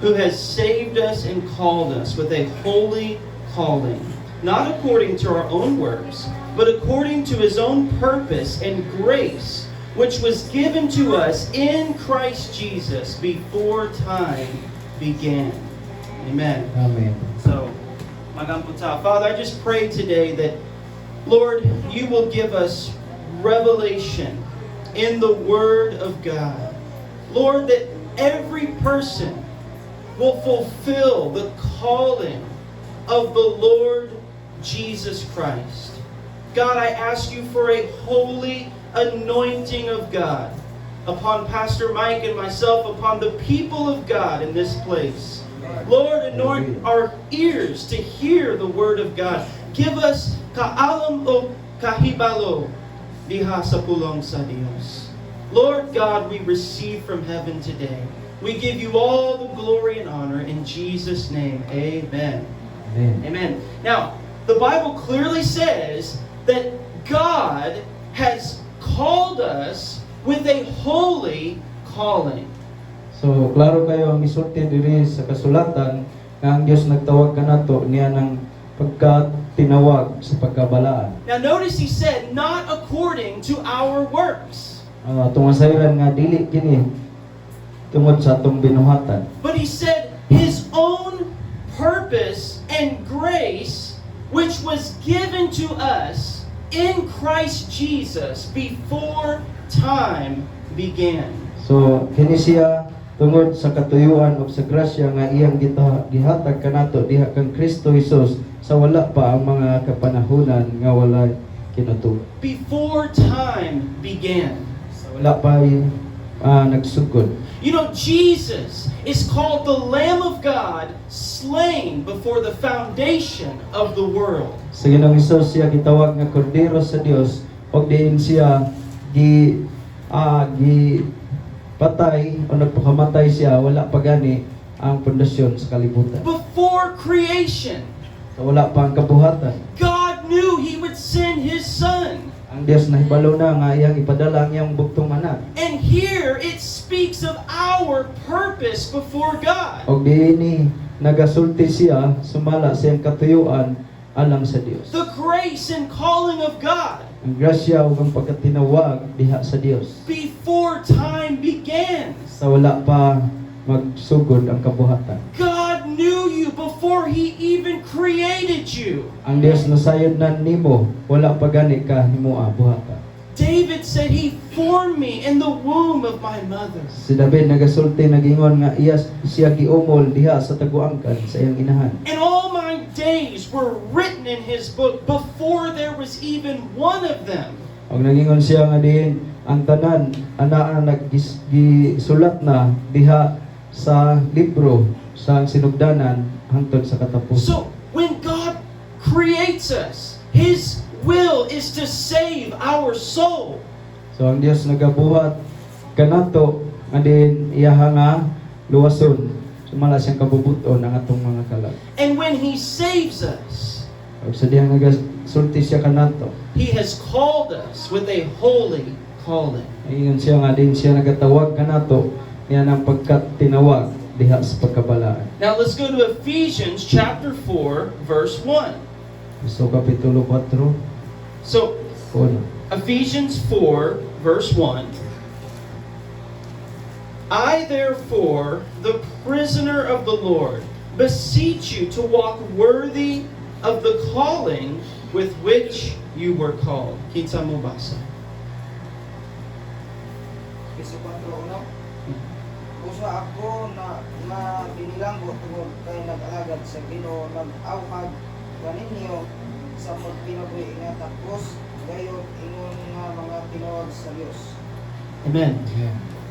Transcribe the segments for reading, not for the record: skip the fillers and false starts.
who has saved us and called us with a holy calling, not according to our own works, but according to His own purpose and grace, which was given to us in Christ Jesus before time began. Amen. Amen. So, Magamputa. Father, I just pray today that, Lord, You will give us revelation in the Word of God. Lord, that every person will fulfill the calling of the Lord Jesus Christ. God, I ask You for a holy anointing of God upon Pastor Mike and myself, upon the people of God in this place. Lord, anoint our ears to hear the Word of God. Give us kaalam o kahibalo diha sa pulong sa Diyos. Lord God, we receive from heaven today. We give You all the glory and honor in Jesus' name. Amen. Amen. Amen. Now, the Bible clearly says that God has called us with a holy calling. So, klaro kayo ang isulti diri sa kasulatan nga ang Dios nagtawag kanato niya ng pagkatinawag sa pagkabalaan. Now notice he said, not according to our works. Tungod sa iyan nga dili kini tungod sa atong binuhatan. But he said, His own purpose and grace, which was given to us in Christ Jesus before time began. So, kini siya tungod sa katuyuan o sa grasya nga iyang gihatag kanato diha kang Kristo Jesus sa wala pa ang mga kapanahunan nga wala kinatuo. Before time began. Sa wala pa nagsugod. You know, Jesus is called the Lamb of God, slain before the foundation of the world. Sa Ginoong Hesus siya gitawag nga kordero sa Dios ug diin siya patay o nagpakamatay siya wala pa gani ang pundasyon sa kalibutan. Before creation, Sa wala pa ang kabuhatan. God knew He would send His Son. Ang Dios nahibalo na nga iyang ipadala ang iyang bugtong anak. And here it speaks of our purpose before God. Og diini nagasulti siya sumala sa iyang katuyuan alang sa Dios. The grace and calling of God Ang grasya ug ang pagkatinawag diha sa Dios. before time began. Sa wala pa magsugod ang kabuhatan. God knew you before He even created you. Ang Dios nasayod na nimo wala pa gani ka himuha buhatan. David said, He formed me in the womb of my mother. Si David nagasulti nagingon nga siya giumol diha sa taguangkan sa iyang inahan. And all my days were written in His book before there was even one of them. Og nagingon siya nga diin ang tanan anaa nagisulat na diha sa libro sa sinugdanan hangtod sa katapusan. So, when God creates us, His will is to save our soul. So ang Dios nagabuhat kanato nga diin iyaha nga luwason sumala siyang kabubuton ang atong mga kalag. And when He saves us, Og sa diyang nagasulti siya kanato He has called us with a holy calling. ingon siya nga din siya nagatawag kanato niya ng pagkatinawag diha sa pagkabalaan. Now let's go to Ephesians chapter 4, verse 1. So kapitulo 4 So, uno. Ephesians 4, verse 1. I therefore, the prisoner of the Lord, beseech you to walk worthy of the calling with which you were called. Kinsa mo basa? Isa 4:1. Usa ako na binilanggo tungod kay nag-alagad sa Ginoo, nag-awhag kaninyo sa pagpinabuhi nga tapos gayon ingon nga mga tinuod sa Dios. Amen.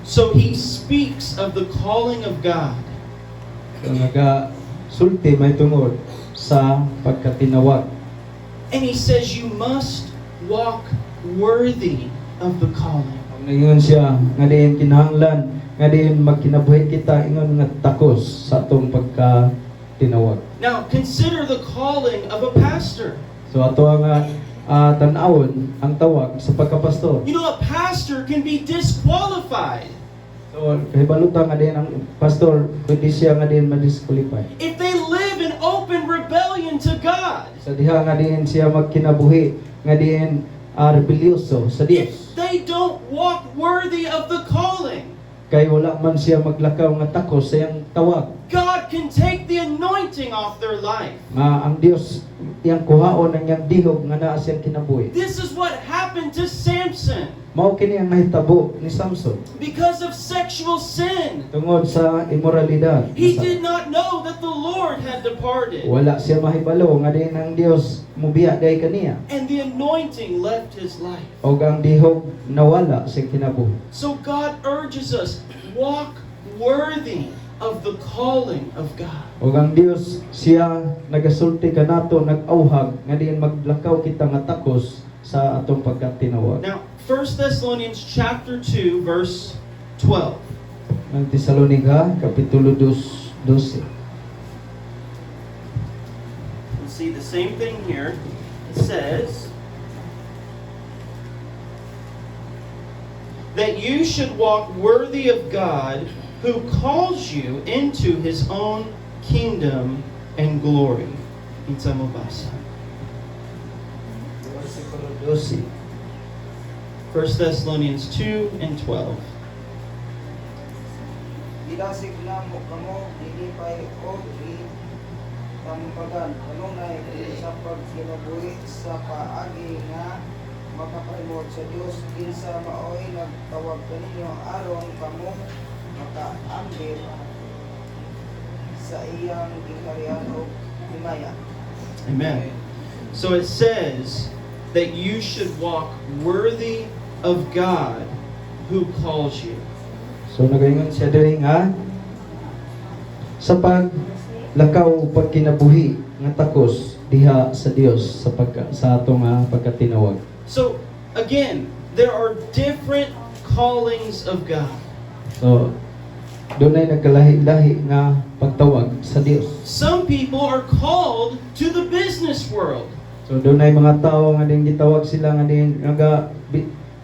So he speaks of the calling of God. So nagasulti may tungod sa pagkatinawag. And he says you must walk worthy of the calling. Ngayon siya nga diin kinahanglan nga diin magkinabuhi kita ingon nga takos sa atong pagkatinawag. Now, consider the calling of a pastor. So ato nga tan-awon ang tawag sa pagkapastor. You know, a pastor can be disqualified. So hibalutan nga din ang pastor pwede siya nga din ma-disqualify. If they live in open rebellion to God, Sa diha nga din siya magkinabuhi nga din rebelyoso sa Dios. if they don't walk worthy of the calling, Kay wala man siya maglakaw nga takos sa iyang tawag. God can take the anointing off their life. Nga ang Dios iyang kuhaon ang iyang dihog nga naa siyang kinabuhi. This is what happened to Samson Mao kini ang nahitabo ni Samson because of sexual sin. tungod sa imoralidad. He did not know that the Lord had departed, Wala siya mahibalo nga din ang Dios mubiya day kaniya. and the anointing left his life. O ang dihog nawala sa kinabuhi. So God urges us, walk worthy of the calling of God. O ang Dios siya nagasulti kanato nag-auhag nga diin maglakaw kita nga takos sa atong pagkatinawag. Now, 1 Thessalonians chapter 2, verse 12. Ng Tesalonika kapitulo 2:12. We'll see the same thing here. It says that you should walk worthy of God who calls you into His own kingdom and glory. Minsa mo basa. Versikulo 12. 1 Thessalonians 2 and 12. Gidasig na mo kamo dilipay o tampagan kanunay sa pagkinabuhi sa paagi nga makapalimot sa Dios kinsa maoy nagtawag kaninyo aron kamo makaambil sa iyang giharian o himaya. Amen. So it says that you should walk worthy of God who calls you. So nagaingon siya diri nga sa paglakaw pagkinabuhi nga takos diha sa Dios sa atong pagkatinawag. So again, there are different callings of God. So dunay nagkalahi-lahi nga pagtawag sa Dios. Some people are called to the business world. So dunay mga tao nga din gitawag sila nga din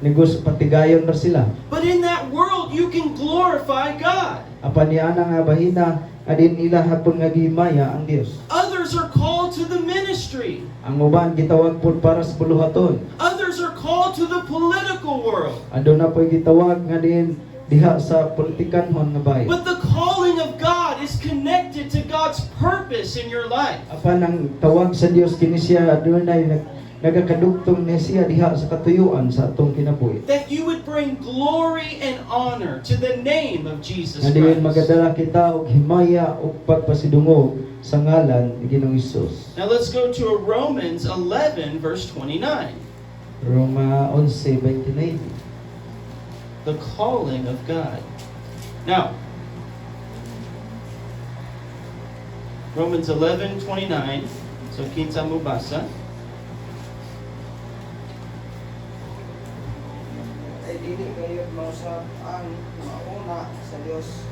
negosyo patigayon ra sila. But in that world, you can glorify God. Apan niya nga bahina adin ila hapon nga gihimaya ang Dios. Others are called to the ministry. Ang uban gitawag pud para sa buluhaton. Others are called to the political world. Aduna po'y gitawag nga din diha sa politikanhon nga bahin. But the calling of God is connected to God's purpose in your life. Apan ang tawag sa Dios kini siya adunay nagakadugtong ni siya diha sa katuyuan sa atong kinabuhi. That you would bring glory and honor to the name of Jesus Nga diin Christ. magadala kita og himaya ug pagpasidungog sa ngalan ni Ginoong Hesus. Now let's go to Romans 11 verse 29. Roma 11:29. The calling of God. Now, Romans 11:29. So kinsa mo basa? Ay dili kayo mausap ang mauna sa Dios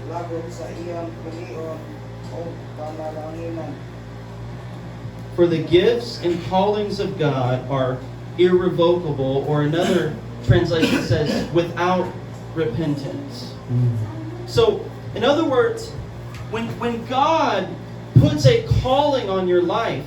lagot sa iyang pilion o panalanginan. For the gifts and callings of God are irrevocable, or another translation says without repentance. So, in other words, when God puts a calling on your life,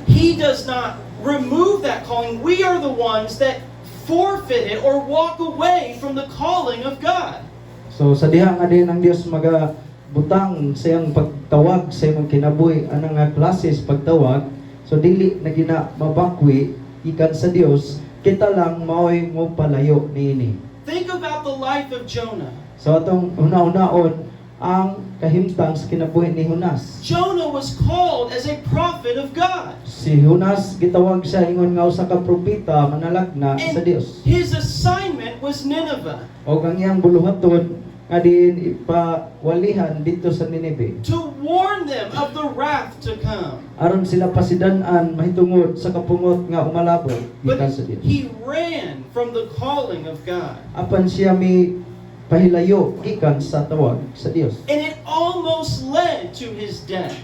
He does not remove that calling. We are the ones that forfeit it or walk away from the calling of God. So sa diha nga din ang Dios magabutang sa iyang pagtawag sa imong kinabuhi anang nga klase sa pagtawag. So dili na gina mabakwi ikan sa Dios, kita lang maoy mo palayo niini. Think about the life of Jonah. So atong una-unaon ang kahimtang sa kinabuhi ni Jonas. Jonah was called as a prophet of God. Si Jonas gitawag siya ingon nga usa ka propeta manalagna sa And Dios. his assignment was Nineveh, O ang iyang buluhaton nga din ipawalihan dito sa Nineveh. to warn them of the wrath to come. Aron sila pasidan-an mahitungod sa kapungot nga umalabot But gikan sa Dios. he ran from the calling of God. Apan siya mi pahilayo gikan sa tawag sa Dios. And it almost led to his death.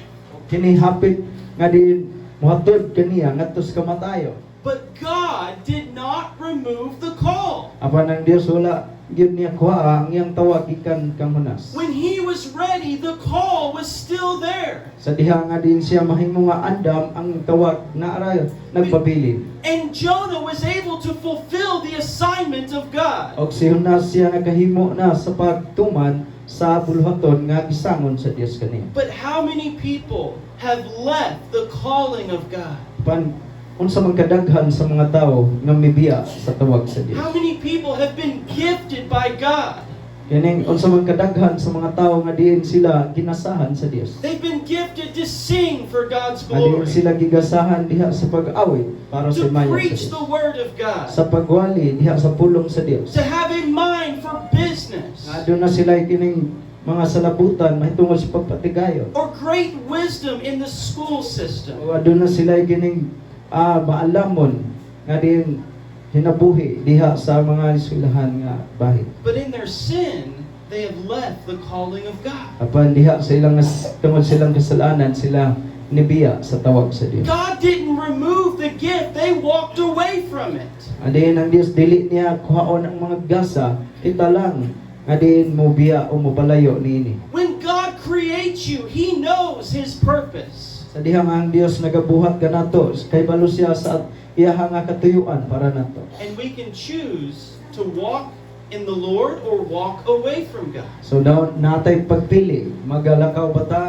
Kini hapit nga din muhatod kaniya ngadto sa kamatayo. But God did not remove the call. Apan ang Dios wala gyud niya kuha ang iyang tawag gikan kang hunas. When he was ready, the call was still there. Sa diha nga din siya mahimo nga andam ang tawag na aray nagpabilin. And Jonah was able to fulfill the assignment of God. Og si Jonas siya nakahimo na sa pagtuman sa buluhaton nga gisangon sa Dios kaniya. But how many people have left the calling of God? Pan unsa man kadaghan sa mga tao nga mibiya sa tawag sa Dios. How many people have been gifted by God? Kining unsa man kadaghan sa mga tao nga diin sila ginasahan sa Dios. They've been gifted to sing for God's Nga diin glory, sila gigasahan diha sa pag-awit para sa to imayan sa preach Dios. the word of God, Sa pagwali diha sa pulong sa Dios. to have a mind for business, Nga doon na sila kining mga salabutan mahitungod sa pagpatigayon. or great wisdom in the school system. O doon na sila kining maalamon nga din hinabuhi diha sa mga eskwelahan nga bahin. But in their sin, they have left the calling of God. Apan diha sa ilang tungod silang kasalanan sila nibiya sa tawag sa Dios. God didn't remove the gift, they walked away from it. Adin ang Dios dili niya kuhaon ang mga gasa, kita lang nga din mo biya o mo palayo niini. When God creates you, He knows His purpose. Sa diha nga ang Dios nagabuhat kanato kay balo siya sa iyaha nga katuyuan para nato. And we can choose to walk in the Lord or walk away from God. So daw natay pagpili, magalakaw ba ta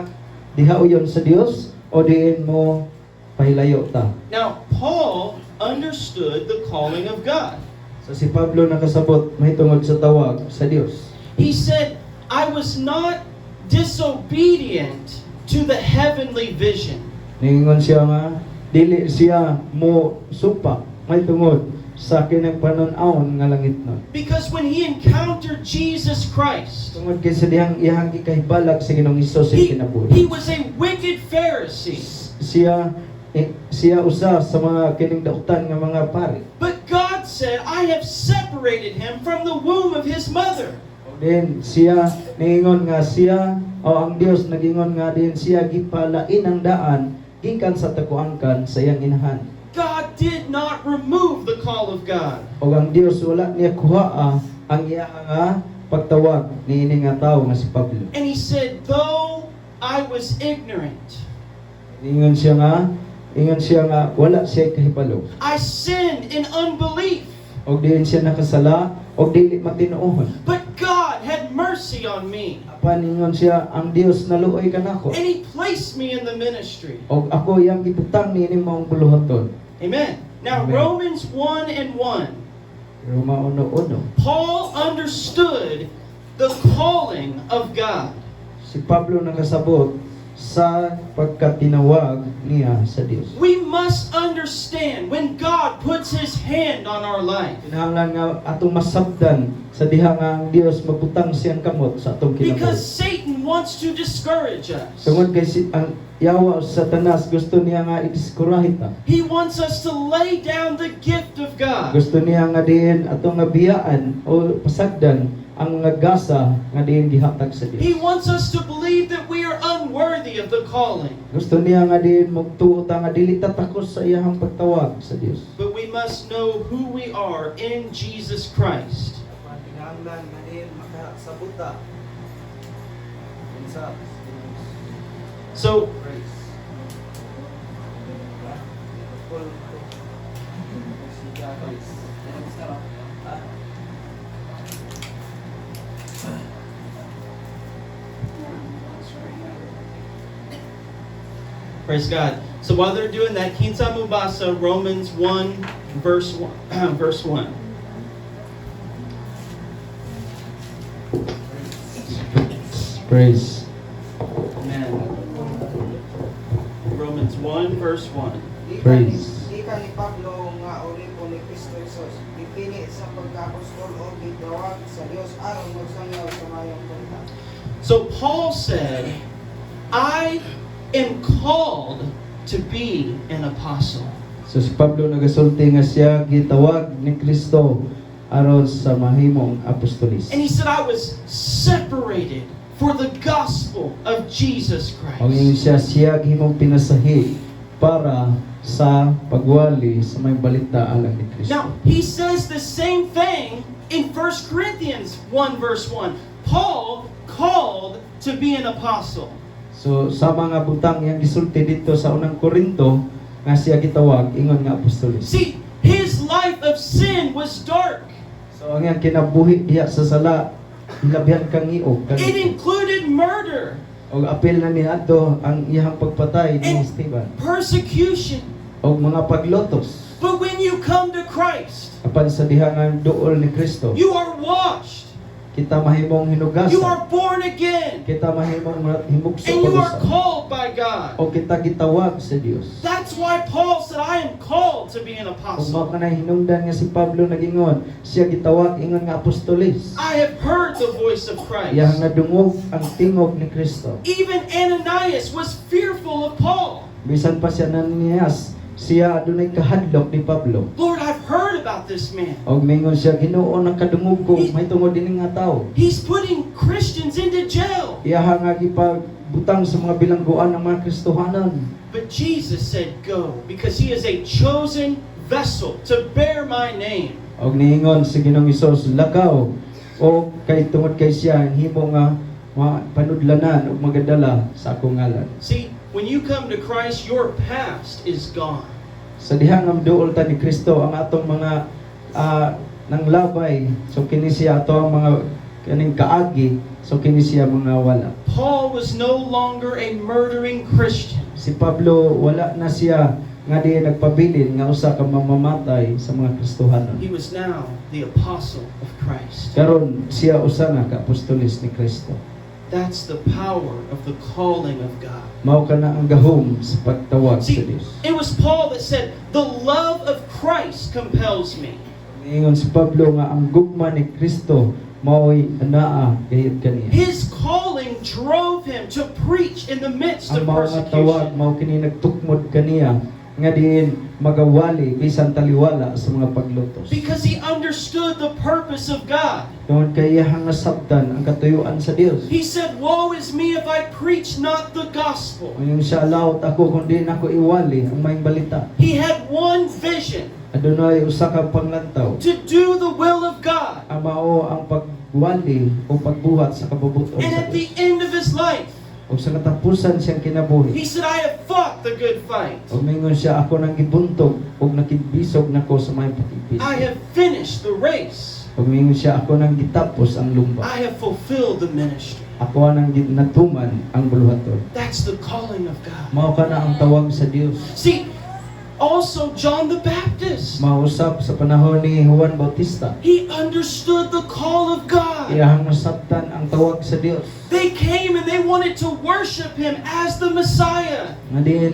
diha uyon sa Dios o diin mo pahilayo ta. Now, Paul understood the calling of God. So si Pablo nakasabot mahitungod sa tawag sa Dios. He said, I was not disobedient to the heavenly vision. Ningon siya nga dili siya mo supa mahitungod sa kinang panon-awon nga langit nun. Because when he encountered Jesus Christ, Tungod kay sa dihang iyang gikahibalag sa Ginoong Hesus he kinabuhi. was a wicked Pharisee. Siya usa sa mga kining dautan nga mga pari. But God said, I have separated him from the womb of his mother. Then siya ningon nga siya o ang Dios nagingon nga din siya gipalain ang daan gikan sa takuangkan sa iyang inahan. God did not remove the call of God. O ang Dios wala niya kuhaa ang iya nga pagtawag niini nga tawo nga si Pablo. And he said, though I was ignorant, Ingon siya nga wala siya kahibalo. I sinned in unbelief, Og diin siya nakasala og dili matinuohon. but God had mercy on me. Apan ingon siya ang Dios naluoy kanako. And he placed me in the ministry. Og ako iyang gibutang niini maong buluhaton. Amen. Now, Amen. Romans 1 and 1. Roma 1:1. Paul understood the calling of God. Si Pablo nakasabot sa pagkatinawag niya sa Dios. We must understand when God puts His hand on our life. Kinahanglan nga atong masabdan sa diha nga ang Dios mabutang siyang kamot sa atong Because kinabuhi. Satan wants to discourage us. Tungod kay ang yawa sa Satanas gusto niya nga idiskurahi ta. He wants us to lay down the gift of God. Gusto niya nga diin atong nga biyaan o pasagdan ang mga gasa nga diin gihatag sa He Dios. wants us to believe that we are unworthy of the calling. Gusto niya nga diin magtuo ta nga dili ta takos sa iyang pagtawag sa Dios. But we must know who we are in Jesus Christ. Kinahanglan nga din makasabuta. Sa So, praise. praise God. So while they're doing that, kinsa mo basa Romans 1 verse 1 verse 1. Praise. Amen. Romans 1 verse 1. Praise. Di ka ni Pablo nga uri po ni Kristo Jesus. Dipili sa pagka-apostol o gitawag sa Dios aron magsangaw sa mayong punta. So Paul said, I am called to be an apostle. So si Pablo nagasulti nga siya gitawag ni Kristo aron sa mahimong apostolis. And he said, I was separated for the gospel of Jesus Og ingon Christ. siya gihimong pinasahi para sa pagwali sa may balita alang ni Kristo. Now, he says the same thing in 1 Corinthians 1 verse 1, Paul called to be an apostle. So sa mga butang yang gisulti dito sa unang Korinto nga siya gitawag ingon nga apostoles. See, his life of sin was dark. So ang iyang kinabuhi diha sa sala hilabyan kang iog It included murder og apil na niadto ang iyang pagpatay ni And- Esteban persecution. og mga paglotos. But when you come to Christ, Apan sa diha nga duol ni Kristo, you are washed. kita mahimong hinugasan. You are born again. Kita mahimong himugso And you are pagusa. called by God. O kita gitawag sa Dios. That's why Paul said, I am called to be an Kung mao apostle. ka na hinungdan nga si Pablo nagingon, siya gitawag ingon nga apostoles. I have heard the voice of Iya Christ. nga dungog ang tingog ni Kristo. Even Ananias was fearful of Paul. Bisan pa siya naniyas, siya adunay kahadlok ni Pablo. Lord, I've heard about this man. Og mingon siya, Ginoo ang kadungog ko may tungod dinhi nga tawo. He's putting Christians into jail. Iya nga gipagbutang sa mga bilangguan ng mga Kristohanan. But Jesus said, go, because he is a chosen vessel to bear my name. Og niingon si Ginoong Hesus, lakaw o kay tungod kay siya himo nga panudlanan ug magadala sa akong ngalan. See, when you come to Christ, your past is gone. Sa dihang ang duol ta ni Kristo ang atong mga nanglabay, so kini siya ato ang mga kaning kaagi, so kini siya mga wala. Paul was no longer a murdering Christian. Si Pablo wala na siya nga di nagpabilin nga usa ka mamamatay sa mga Kristohanon. He was now the apostle of Christ. Karon siya usa na ka apostoles ni Kristo. That's the power of the calling of God. Mao ka na ang gahom sa pagtawag sa See, Dios. it was Paul that said, the love of Christ compels me. Ingon si Pablo nga ang gugma ni Kristo mao'y anaa gayud kaniya. His calling drove him to preach in the midst of Ang mao nga tawag persecution. mao kini nagtukmod kaniya nga diin magawali bisan taliwala sa mga paglutos. Because he understood the purpose of God. Tungod kay iyang nasabtan ang katuyuan sa Dios. He said, woe is me if I preach not the gospel. Ang siya laot ako kundi nako iwali ang maayong balita. He had one vision, Adunay usa ka panglantaw. to do the will of God. Ang mao ang pagwali o pagbuhat sa kabubuton And sa at the Dios. end of his life, O sa katapusan siyang kinabuhi. he said, I have fought the good fight. O mingon siya, ako nang gibuntog o nakibisog nako sa may pakipis. I have finished the race. O mingon siya, ako nang gitapos ang lumba. I have fulfilled the ministry. Ako nang natuman ang buluhaton. That's the calling of God. Mao ka na ang tawag sa Dios. See, also John the Baptist, Mausap sa panahon ni Juan Bautista. he understood the call of God. Iyahang nasabtan ang tawag sa Dios. They came and they wanted to worship him as the Messiah. Nga din,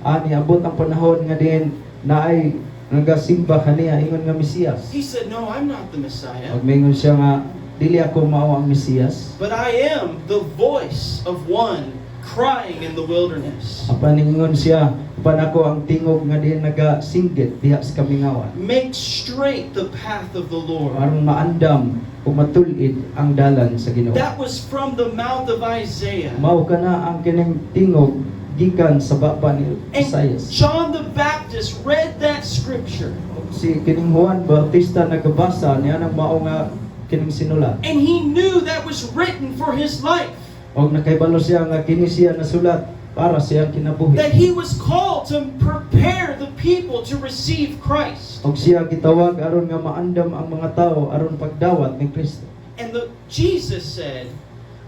abot ang panahon nga din na ay nagasimba kaniya ingon nga Mesiyas. He said, no, I'm not the Messiah, Og mingon siya nga, dili ako mao ang Mesiyas. but I am the voice of one crying in the wilderness. Apan ningon siya, apan ako ang tingog nga din nagasinggit diha sa kamingawan. Make straight the path of the Lord. Aron maandam o matulid ang dalan sa Ginoo. That was from the mouth of Isaiah. Mao kana ang kining tingog gikan sa baba ni And Isaias. John the Baptist read that scripture, Si kining Juan Bautista nagabasa niya nang mao nga kining sinulat. and he knew that was written for his life. Og nakaibalo siya nga kini siya nasulat para sa iyang kinabuhi. That he was called to prepare the people to receive Christ. Og siya gitawag aron nga maandam ang mga tao aron pagdawat ni Kristo. And Jesus said,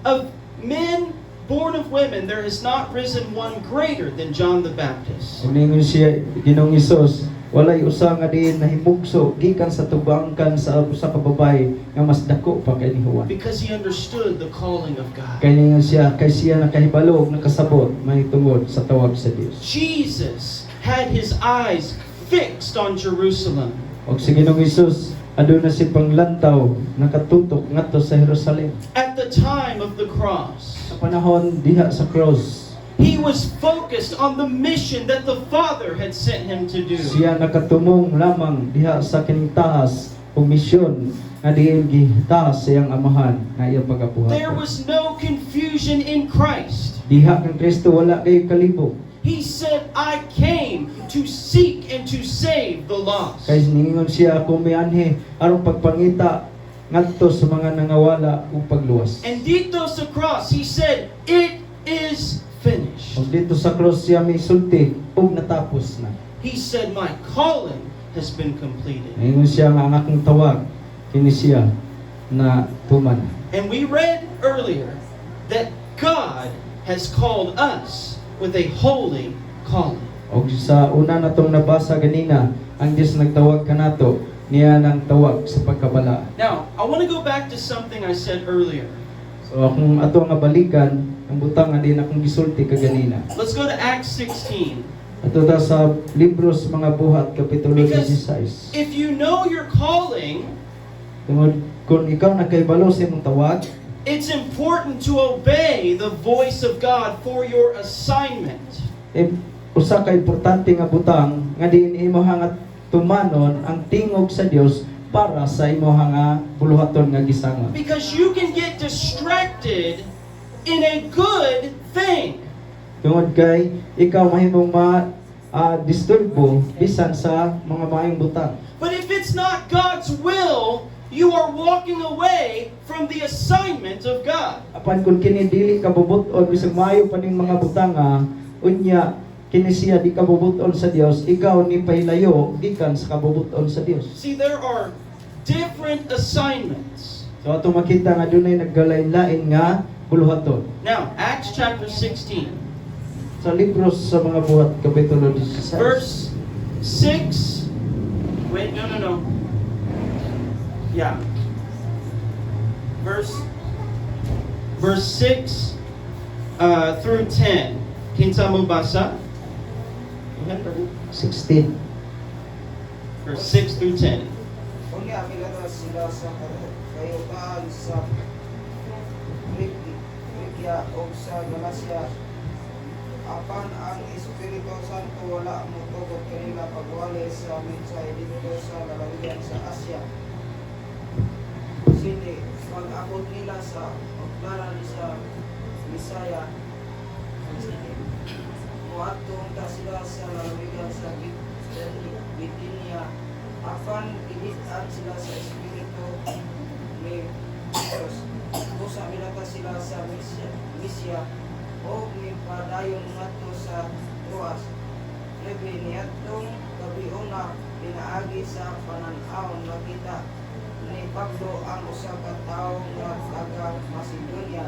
of men born of women, there has not risen one greater than John the Baptist. Og ningon siya Ginoong Hesus, walay usa nga diin nahimugso gikan sa tubangkan sa usa ka babae nga mas dako pa kay ni Juan. Because he understood the calling of God. Kay ningon siya kay siya nakahibalo og nakasabot mahitungod sa tawag sa Dios. Jesus had his eyes fixed on Jerusalem. Og si Ginoong Hesus aduna si panglantaw nakatutok ngadto sa Jerusalem. At the time of the cross, Sa panahon diha sa cross, he was focused on the mission that the Father had sent him to do. siya nakatumong lamang diha sa kining tahas o misyon nga diin gitahas sa iyang amahan nga iyang There pagabuhaton. was no confusion in Christ. Diha kang Kristo wala kay kalibog. He said, I came to seek and to save the lost. Kay ningon siya ako mianhi aron pagpangita ngadto sa mga nangawala ug pagluwas. And dito sa cross, he said, "It is finished." Ug dito sa cross siya misulti ug natapos na. He said, "My calling has been completed." Ingon siya nga ang akong tawag kini siya na tuman. And we read earlier that God has called us with a holy calling. Og sa una natong nabasa ganina, ang Dios nagtawag kanato niya ng tawag sa pagkabala. Now, I want to go back to something I said earlier. So akong ato nga balikan ang butang nga din akong gisulti kaganina. Let's go to Acts 16. Ato ta sa libros mga buhat kapitulo Because 16. if you know your calling, Tungod kung ikaw nakaibalo sa imong tawag, it's important to obey the voice of God for your assignment. usa ka importante nga butang nga diin imo hangat tumanon ang tingog sa Dios para sa imo nga buluhaton nga gisangon. Because you can get distracted in a good thing. Tungod kay ikaw mahimong disturbo bisan sa mga maayong butang. But if it's not God's will, you are walking away from the assignment of God. Apan kung kini dili ka bubuton bisag maayo pa ning mga butanga, unya kini siya di ka bubuton sa Dios, ikaw ni pahilayo gikan sa kabubuton sa Dios. See, there are different assignments. So ato makita nga dunay naggalain-lain nga buluhaton. Now, Acts chapter 16, Sa libros sa mga buhat kapitulo 16. verse 6. Wait, no. Yeah. Verse 6 through 10. Kinsa mo basa? Go ahead, brother. 16. Verse 6 through 10. Unya milata sila sa kayutaan sa Phrygia o sa Galacia. Apan ang Espiritu Santo wala mo tugot kanila pagwali sa mensahe dito sa lalawigan sa Asia. Sini, pag-abot nila sa paglaran sa Bisaya, muatong ta sila sa lalawigan sa Bitinia. Apan giditan sila sa Espiritu ni Diyos. Busa milata sila sa Misia o ni padayon ngadto sa Troas. Lebi niadtong gabiuna pinaagi sa panan-aw nakita ni Pablo ang usa ka tawo nga taga Macedonia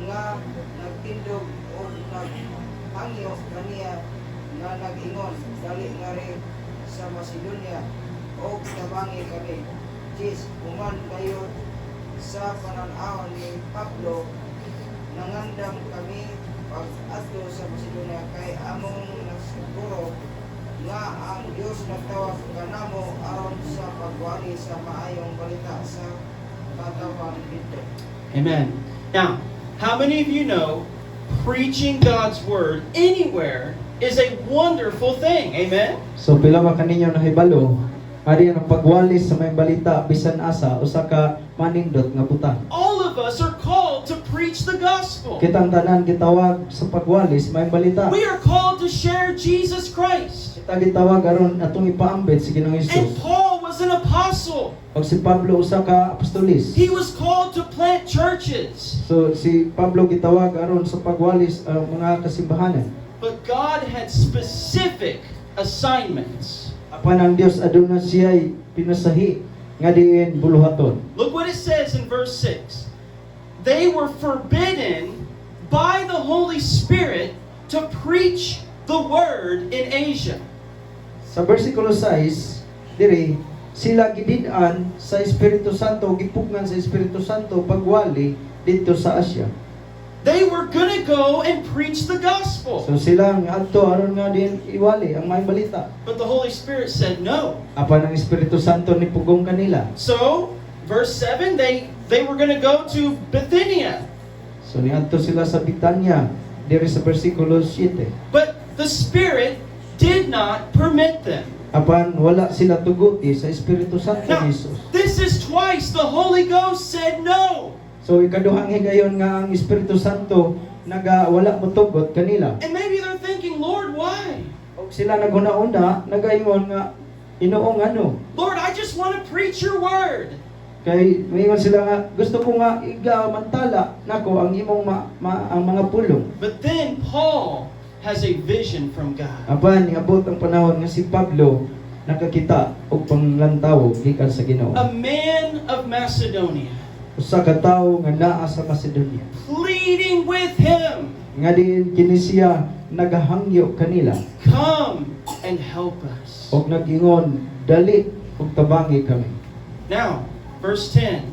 nga nagtindog o naghangyo kaniya nga nag-ingon dali nga rin sa Macedonia o tabangi kami. Jis, uman kayo sa panan-aw ni Pablo nangandam kami pag-adto sa Macedonia kay among nasiguro nga ang Dios nagtawag kanamo aron sa pagwali sa maayong balita sa katawan dito. Amen. Now, how many of you know preaching God's word anywhere is a wonderful thing? Amen? So pila ka ninyo nahibalo, ari ang pagwali sa may balita bisan asa usa ka manindot nga butang. All of us are called to preach the gospel. Kitang tanan gitawag sa pagwali sa may balita. We are called to share Jesus Christ. Kita gitawag aron atong ipaambit si Ginoong And Hesus. Paul was an apostle. Og si Pablo usa ka apostolis. He was called to plant churches. So si Pablo gitawag aron sa pagwalis mga kasimbahanan. But God had specific assignments. Apan ang Dios aduna siya'y pinasahi nga diin buluhaton. Look what it says in verse 6. They were forbidden by the Holy Spirit to preach the word in Asia. Sa versikulo 6 diri sila gidid-an sa Espiritu Santo, gipugnan sa Espiritu Santo pagwali dito sa Asia. They were gonna go and preach the gospel. So sila nga adto aron nga din iwali ang may balita. But the Holy Spirit said no. Apan ang Espiritu Santo ni pugong kanila. So, verse 7, they were gonna go to Bithynia. So niadto sila sa Bitanya diri sa versikulo 7. But the Spirit did not permit them. Apan wala sila tuguti sa Espiritu Santo Now, ni Jesus. this is twice the Holy Ghost said no. So ikaduhang higayon nga ang Espiritu Santo wala mo tugot kanila. And maybe they're thinking, Lord, why? Og sila naghuna-una nagaingon nga Inoong ano. Lord, I just want to preach your word. Kay mayon sila nga gusto ko nga igamantala nako ang imong ang mga pulong. But then Paul has a vision from God. Apan niabot ang panahon nga si Pablo nakakita og panglantawog gikan sa Ginoo. A man of Macedonia Usa ka tawo nga naa sa Macedonia. pleading with him, Nga din kini siya nagahangyo kanila come and help us. og nag-ingon dali ug tabangi kami. Now, verse 10.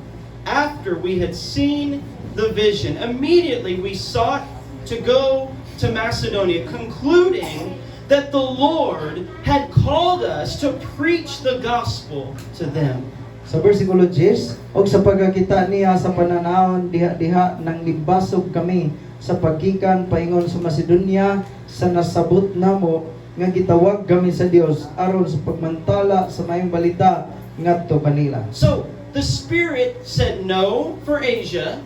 After we had seen the vision, immediately we sought to go to Macedonia, concluding that the Lord had called us to preach the gospel to them. Sa versikulo 10, og sa pagkakita niya sa pananawon diha nang libasog kami sa paggikan paingon sa Macedonia sa nasabot namo nga gitawag kami sa Dios aron sa pagmantala sa mayong balita ngadto kanila. So, the Spirit said no for Asia,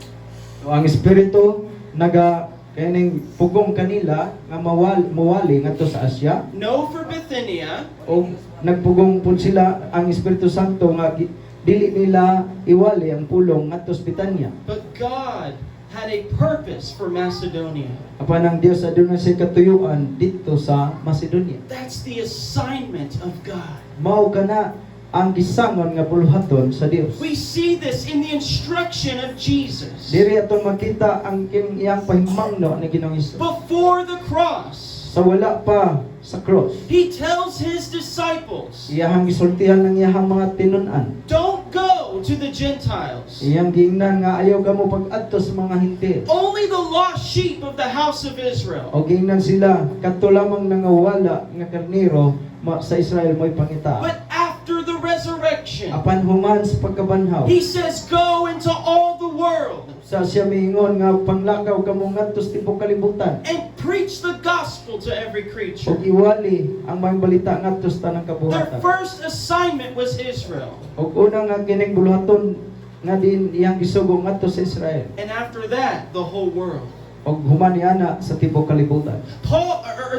So, ang espiritu naga kaning pugong kanila nga mawali ngadto sa Asya no for Bithynia, o nagpugong pud sila ang Espiritu Santo nga dili nila iwali ang pulong ngadto sa Bitanya. but God had a purpose for Macedonia. Apan ang Dios aduna sa katuyuan dito sa Macedonia. That's the assignment of God. Mao kana ang gisangon nga buluhaton sa Dios. We see this in the instruction of Jesus. Diri aton makita ang iyang pahimangno ni Ginoong Hesus. Before the cross, Sa wala pa sa cross, He tells His disciples, iyahang gisultihan ng iyahang mga tinun-an. don't go to the Gentiles. Iyang giingnan nga ayaw kamo pag-adto sa mga hintil. Only the lost sheep of the house of Israel. O giingnan sila kadto lamang nangawala nga karnero sa Israel mo'y pangita. But after the resurrection, Apan human sa pagkabanhaw, He says, go into all the world sa siya miingon nga panglakaw kamo ngadto sa tibok kalibutan. and preach the gospel to every O creature. iwali ang mga balita ngadto sa tanang Their kabuhatan. first assignment was Israel. O una nga kining buluhaton nga din iyang gisugo ngadto sa Israel. And after that, the whole world. O human niana sa tibok kalibutan.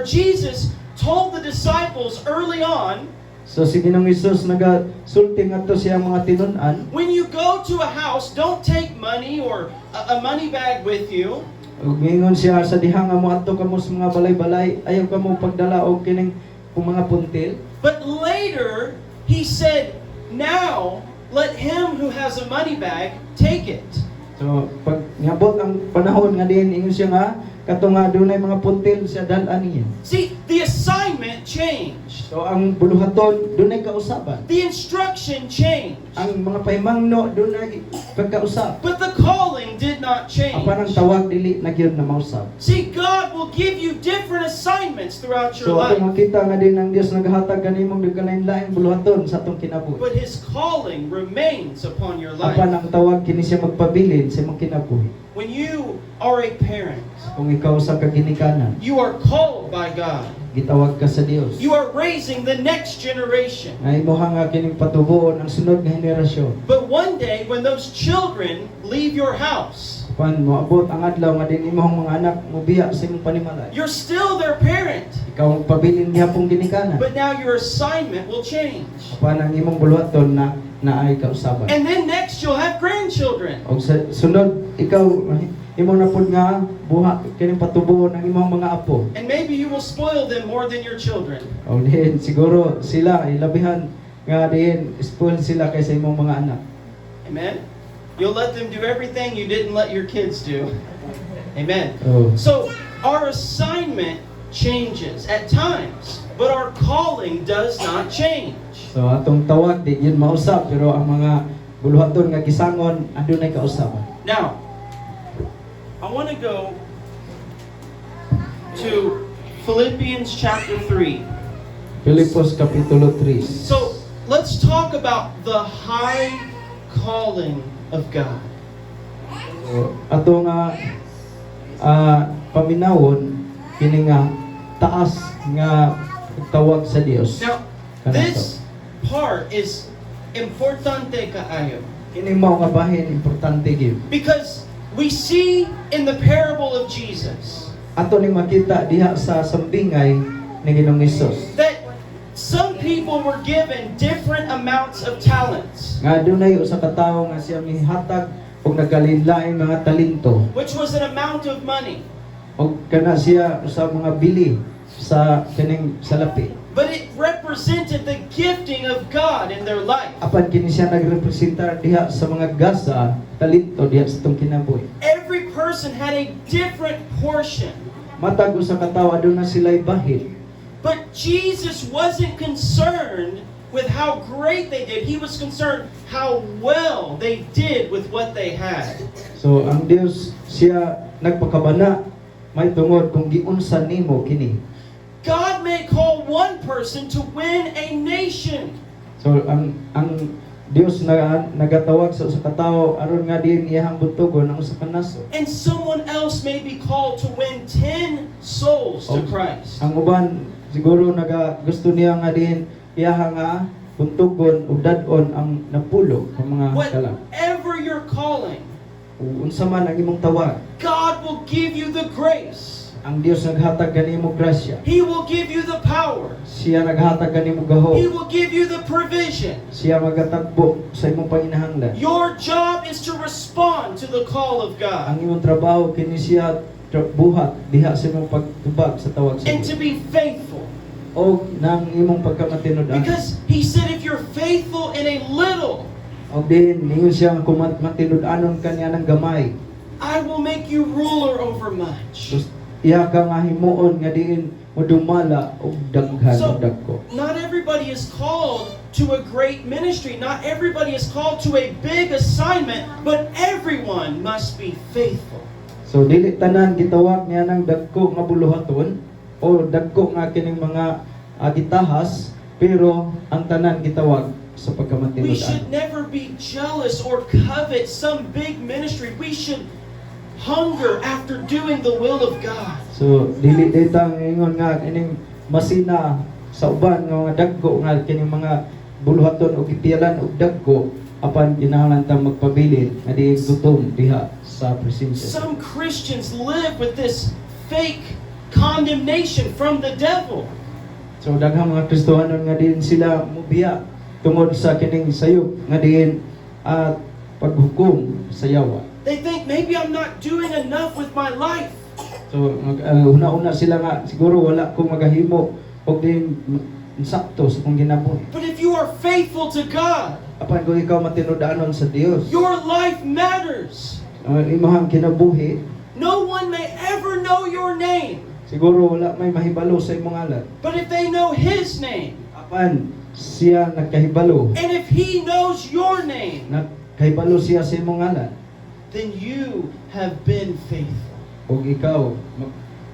Jesus told the disciples early on, So si Ginoong Hesus nagasulti ngadto siya mga tinun-an. when you go to a house, don't take money or a money bag with you. Ug mingon siya sa diha nga moadto kamo sa mga balay-balay, ayaw kamo pagdala og kining mga puntil. But later, he said, now let him who has a money bag take it. So pag niabot ang panahon nga din ingon siya nga kato nga dunay mga puntil siya dal-an niya. See, the assignment changed. So ang buluhaton dunay kausaban. The instruction changed. Ang mga pahimangno dunay pagkausab. But the calling did not change. Apan ang tawag dili na gyud na mausab. See, God will give you different assignments throughout your So ato life. makita nga din ang Dios naghatag kanimong dagkalain-lain buluhaton sa atong kinabuhi. But His calling remains upon your life. Apan ang tawag kini siya magpabilin sa imong kinabuhi. When you are a parent, Kung ikaw sa kaginikanan, you are called by God. gitawag ka sa Dios. You are raising the next generation. Nga imuha nga kining patubuon ang sunod nga henerasyon. But one day, when those children leave your house, Pan moabot ang adlaw nga din imong mga anak mobiya sa imong panimalay. you're still their parent. Ikaw ang pabilin niya pong ginikanan. But now your assignment will change. Apan ang imong buluhaton na naay kausaban. And then next, you'll have grandchildren. Og sa sunod ikaw imo na pud nga buha kining patubuon ang imong mga apo. And maybe you will spoil them more than your children. O din siguro sila ilabihan nga din spoil sila kaysa imong mga anak. Amen? You'll let them do everything you didn't let your kids do. Amen. Oh. So, our assignment changes at times, but our calling does not change. So atong tawag di yun mausab pero ang mga buluhaton nga gisangon adunay kausaban. Now, I want to go to Philippians chapter 3. Filipos kapitulo 3. So, let's talk about the high calling of God. So, ato nga paminawon kini nga taas nga tawag sa Dios. Now, this part is importante kaayo. Kini mao nga bahin importante gyud. Because we see in the parable of Jesus Ato ning makita diha sa sambingay ni Ginoong Hesus. that Some people were given different amounts of talents, Nga dunay usa ka tawo nga siya mihatag og nagkalinlaing mga talento. which was an amount of money. Og kana siya sa mga bili sa kining salapi. But it represented the gifting of God in their life. Apan kini siya nagrepresentar diha sa mga gasa talento diha sa tong kinabuhi. Every person had a different portion. Matag usa ka tawo aduna sila'y bahin. But Jesus wasn't concerned with how great they did. He was concerned how well they did with what they had. So ang Dios siya nagpakabana may tungod kung giunsa nimo kini. God may call one person to win a nation. So ang Dios na nagatawag sa usa ka tawo aron nga diin iyang butugon ang usa ka nasod. And someone else may be called to win 10 souls to Christ. Ang uban siguro gusto niya nga diin iyaha nga buntugon ug dad-on ang napulo ka mga kalang. Whatever you're calling, Unsa man ang imong tawag, God will give you the grace. ang Dios naghatag kanimo grasya. He will give you the power. Siya naghatag kanimo He gahom. will give you the provision. Siya magatagbo sa imong panginahanglan. Your job is to respond to the call of God Ang imong trabaho kini siya buhat diha sa imong pagtubag sa tawag sa and to Dios. be faithful. O nang imong pagkamatinud-an. Because He said if you're faithful in a little, O din ningon siya nga matinud-anon kaniya ng gamay. I will make you ruler over much. Sus- Iya ka nga himuon nga diin mo dumala og daghan So, og dagko. not everybody is called to a great ministry. Not everybody is called to a big assignment, but everyone must be faithful. So dili tanan gitawag niya ng dagko nga buluhaton o dagko nga kining mga gitahas, pero ang tanan gitawag sa We pagkamatinud-an. should never be jealous or covet some big ministry. We should hunger after doing the will of God. So dili ditang ingon nga kining masina sa uban nga mga dagko nga kining mga buluhaton o ipialan og dagko apan kinahanglan ta magpabilin nga di gutom diha sa presensya. Some Christians live with this fake condemnation from the devil. So daghang mga Kristohanon nga din sila mubiya tungod sa kining sayop nga din at paghukom sa yawa. They think maybe I'm not doing enough with my life. So una-una sila nga siguro wala ko magahimo og din sakto sa kong ginabuhi. But if you are faithful to God, Apan kung ikaw matinud-anon sa Dios, your life matters. imong kinabuhi No one may ever know your name, siguro wala may mahibalo sa imong ngalan. but if they know His name, Apan siya nagkahibalo, and if He knows your name, nagkahibalo siya sa imong ngalan, then you have been faithful. ug ikaw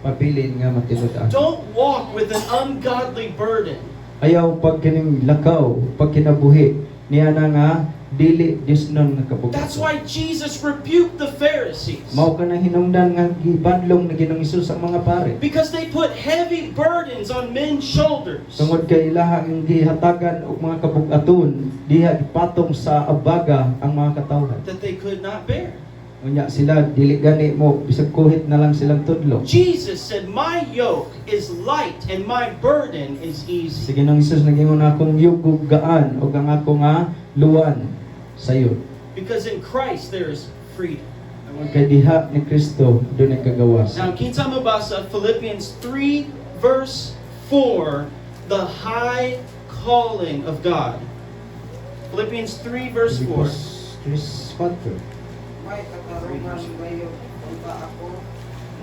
magpabilin nga matinud-an. Don't walk with an ungodly burden. Ayaw pag kining lakaw, pag kinabuhi niya na nga dili Dios nun nakabugat. That's why Jesus rebuked the Pharisees. Mao ka nang hinungdan nga gibadlong na Ginoong Hesus ang mga pare. Because they put heavy burdens on men's shoulders. Tungod kay ilahang gihatagan og mga kabugaton diha gipatong sa abaga ang mga katawhan. That they could not bear. Unya sila dili gani mo bisag kuhit na lang silang tudlo. Jesus said, my yoke is light and my burden is easy. Sa Ginoong Hesus nagingon akong yugo gaan ug ang ako nga luwan sayo. Because in Christ there is freedom. Tungod kay diha ni Kristo dunay kagawas. Now, kita mabasa Philippians 3 verse 4, the high calling of God. Philippians 3 verse 4. Chris Father. May katarungan kayo punta ako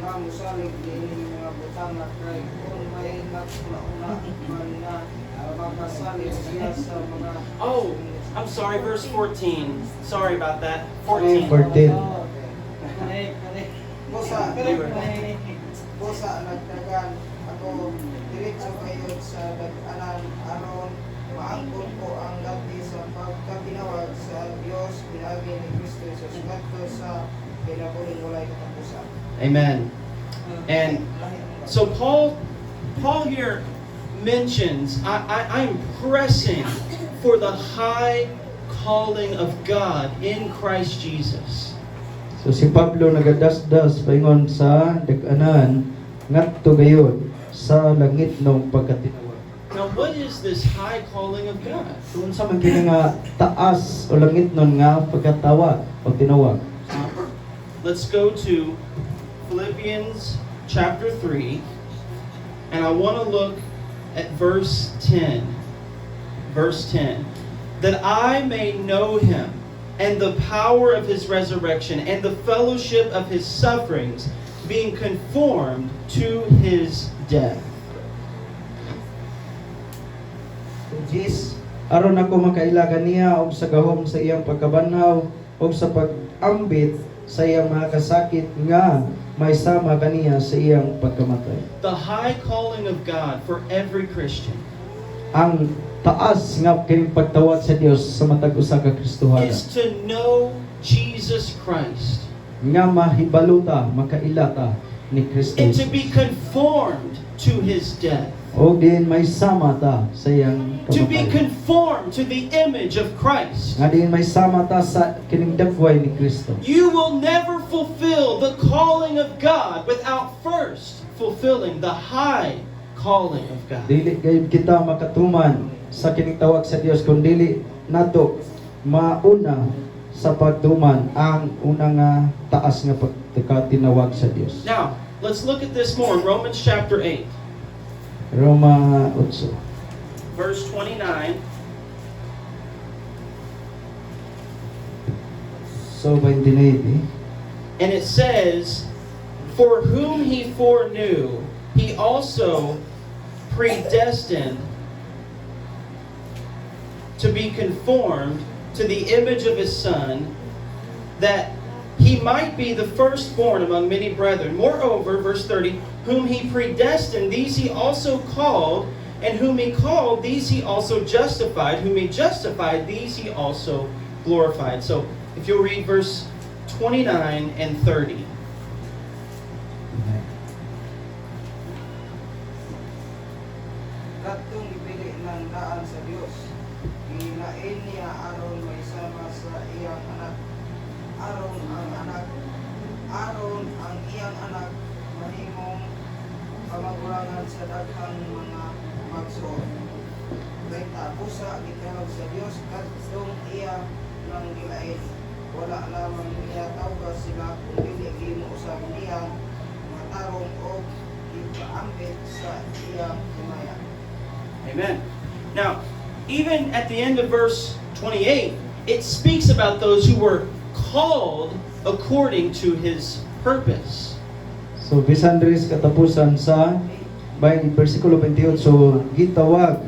nga musalig din mga butang na kay kung may nagpulauna man na makasalig siya sa mga Oh, I'm sorry, verse 14. Sorry about that. 14. 14. Busa nagdagan ako diretso kayo sa dag-anan aron maangkon ko ang dati sa pagkatinawag sa Dios pinagi ni Kristo Jesus ngadto sa kinabuhing walay katapusan. Amen. And so Paul here mentions, I'm pressing for the high calling of God in Christ Jesus. So si Pablo nagadasdas paingon sa dag-anan ngadto gayon sa langit ng pagkatinawag. Now, what is this high calling of God? Kung sa man kini nga taas o langit nun nga pagkatawag o tinawag. Let's go to Philippians chapter 3, and I want to look at verse 10. Verse 10. That I may know him, and the power of his resurrection, and the fellowship of his sufferings, being conformed to his death. Jis, aron ako makailagan niya og sa gahom sa iyang pagkabanhaw og sa pag-ambit sa iyang mga kasakit nga may sama kaniya sa iyang pagkamatay. The high calling of God for every Christian Ang taas nga kining pagtawag sa Dios sa matag usa ka Kristohanan is to know Jesus Christ nga mahibaluta, makailata ni Kristo and to Jesus. be conformed to his death. O din may sama ta sa iyang To be kamatay. conformed to the image of Christ. Nga din may sama ta sa kining dagway ni Kristo. You will never fulfill the calling of God without first fulfilling the high calling of God. Dili gayud kita makatuman sa kining tawag sa Dios kung dili nato mauna sa pagtuman ang unang taas nga pagkatinawag sa Dios. Now, let's look at this more in Romans chapter 8, Roma 8. verse 29. So 29. And it says, "For whom he foreknew, he also predestined to be conformed to the image of his Son, that he might be the firstborn among many brethren. Moreover," verse 30, "whom he predestined, these he also called, and whom he called, these he also justified, whom he justified, these he also glorified." So, if you'll read verse 29 and 30. Katong ipili ng daan sa Dios. Hinain niya aron may sama sa iyang anak. Aron ang iyang anak mahimong kamagurangan sa daghang mga magsuot. Kay tapusa gitawag sa Dios katong iya nang gilain. Wala lamang niya tawag sila kung dili gimo usab niya matarong o ipaambit sa iyang himaya. Amen. Now, even at the end of verse 28, it speaks about those who were called according to his purpose. So bisan diri sa katapusan sa bersikulo 28, so gitawag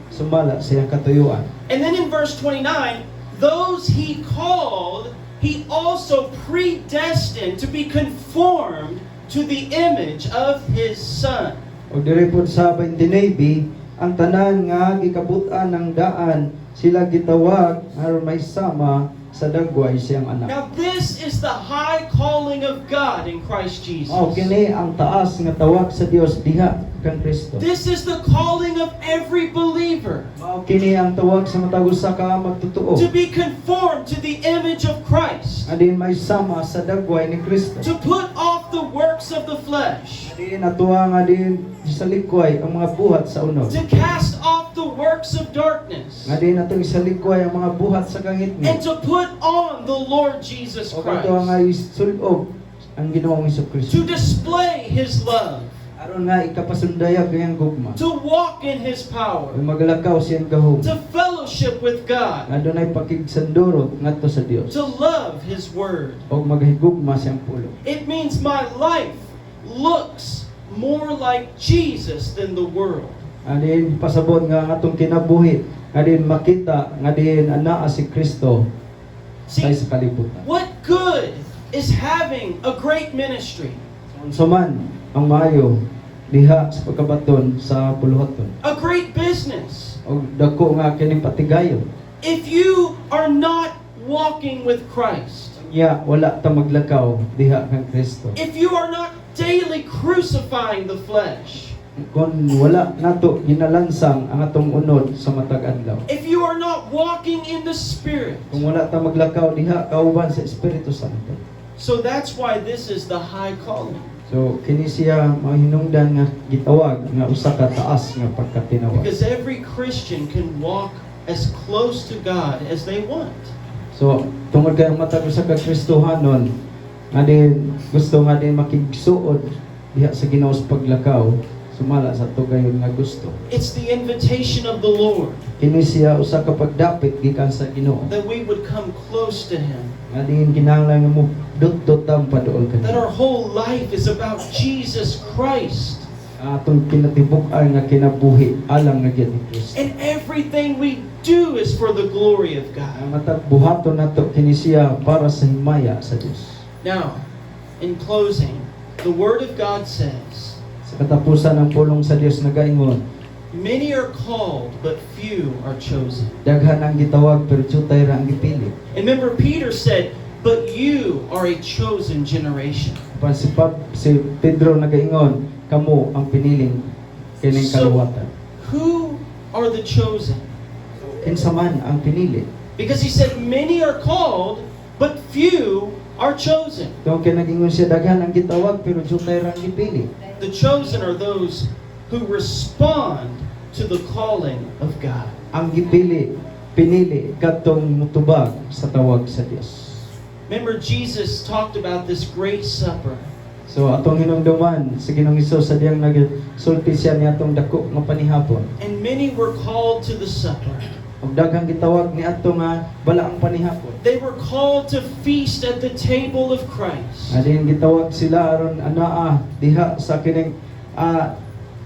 sumala sa iyang katuyuan. And then in verse 29, those he called, he also predestined to be conformed to the image of his Son. Og diri pod sa 29, ang tanan nga gikabutan ng daan sila gitawag aron may sama sa dagway siyang anak. Now, this is the high calling of God in Christ Jesus. Mao kini ang taas nga tawag sa Dios diha kang Kristo. This is the calling of every believer. Mao kini ang tawag sa matag usa ka magtotoo. To be conformed to the image of Christ. Adin may sama sa dagway ni Kristo. To put off the works of the flesh. Adin atuwa nga din sa likway ang mga buhat sa unod. To cast off the works of darkness. Adin atong sa likway ang mga buhat sa And kangitngit. to put on the Lord Jesus O kato nga Christ. isulob ang Ginoong Hesukristo. To display His love. Aron nga ikapasundaya kayang gugma. To walk in His power. Ug maglakaw siyang gahom. To fellowship with God. Nga dunay pakigsandurot ngadto sa Dios. To love His Word. Og maghigugma siyang pulo. It means my life looks more like Jesus than the world. Adin pasabot nga atong kinabuhi, adin makita nga din anaa si Kristo See, sa kalibutan. what good is having a great ministry, Unsa man ang maayo diha sa pagkabaton sa puluhaton. a great business, Og dako nga kining patigayon. if you are not walking with Christ? Ya wala ta maglakaw diha kang Kristo. If you are not daily crucifying the flesh? Kung wala nato ginalansang ang atong unod sa matag adlaw. If you are not walking in the Spirit? Kung wala ta maglakaw diha kauban sa Espiritu Santo. So that's why this is the high calling. So kini siya mahinungdan nga gitawag nga usa ka taas nga pagkatinawag. Because every Christian can walk as close to God as they want. So tungod kay ang matag usa ka Kristohanon nga din gusto nga din makigsuod diha sa Ginoo sa paglakaw sumala sa tugayon nga gusto. It's the invitation of the Lord Kini siya usa ka pagdapit gikan sa Ginoo. that we would come close to Him. Nga din kinahanglan nga mo dut-dutam paduol That kanila. our whole life is about Jesus Christ. Atong kinatibuk-an nga kinabuhi alang nga gyud ni Kristo. And everything we do is for the glory of God. Ang matag buhaton nato kini siya para sa himaya sa Dios. Now, in closing, the Word of God says, Sa katapusan ng pulong sa Dios nagaingon, many are called, but few are chosen. daghan ang gitawag pero jutay ra ang gipili. And remember, Peter said, but you are a chosen generation. Pan si Pedro nagaingon, kamo ang piniling kining So, kaluwatan. who are the chosen? Kinsa man ang pinili. Because he said, many are called, but few are chosen. Kung kinagingon siya daghan ang gitawag pero jutay ra ang gipili. The chosen are those who respond to the calling of God. Ang gipili, pinili kadtong mutubag sa tawag sa Dios. Remember, Jesus talked about this great supper. So atong hinungduman sa Ginoong Hesus sa diyang nagsulti siya niadtong dako nga panihapon. And many were called to the supper. Ug daghang gitawag niadto nga balaang panihapon. They were called to feast at the table of Christ. Adin gitawag sila aron anaa diha sa kining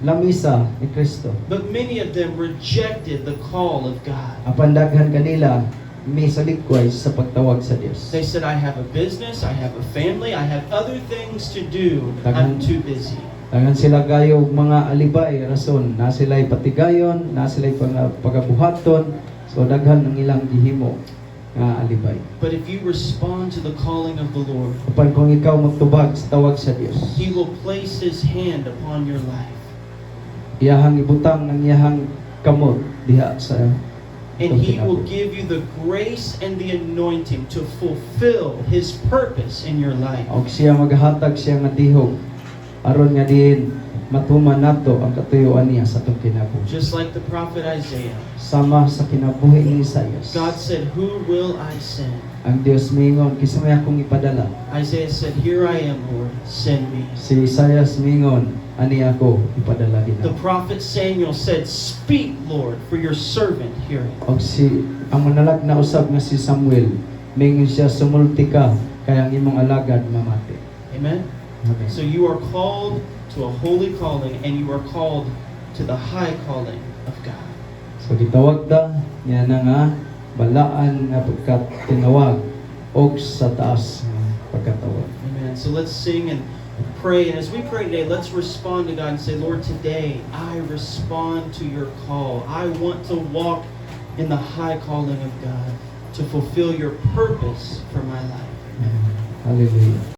lamisa ni Kristo. But many of them rejected the call of God. Apan daghan kanila misalikway sa pagtawag sa Dios. They said, I have a business, I have a family, I have other things to do. I'm too busy. Daghan sila gayo mga alibay rason na sila'y patigayon, na sila'y pagabuhaton. So daghan ang ilang gihimo nga alibay. But if you respond to the calling of the Lord, Apan kung ikaw magtubag sa tawag sa Dios, He will place His hand upon your life. iyahang ibutang ng iyahang kamot diha sa And He will give you the grace and the anointing to fulfill His purpose in your life. og siya maghatag siya nga tihog aron nga diin matuman nato ang katuyoan niya sa atong kinabuhi. Just like the prophet Isaiah, Sama sa kinabuhi ni Isaias. God said, who will I send? Ang Dios mingon, kisa may akong ipadala. Isaiah said, here I am, Lord, send me. Si Isaias mingon, ani ako ipadala din The ako. prophet Samuel said, speak, Lord, for your servant heareth. Og ang manalag na usab nga si Samuel, mingon siya sumulti ka kay ang imong alagad mamati. Amen? Okay. So you are called to a holy calling, and you are called to the high calling of God. So gitawag ta niya na nga balaan nga pagkatinawag og sa taas nga pagkatawag. Amen. So let's sing and pray. And as we pray today, let's respond to God and say, Lord, today I respond to your call. I want to walk in the high calling of God to fulfill your purpose for my life. Hallelujah.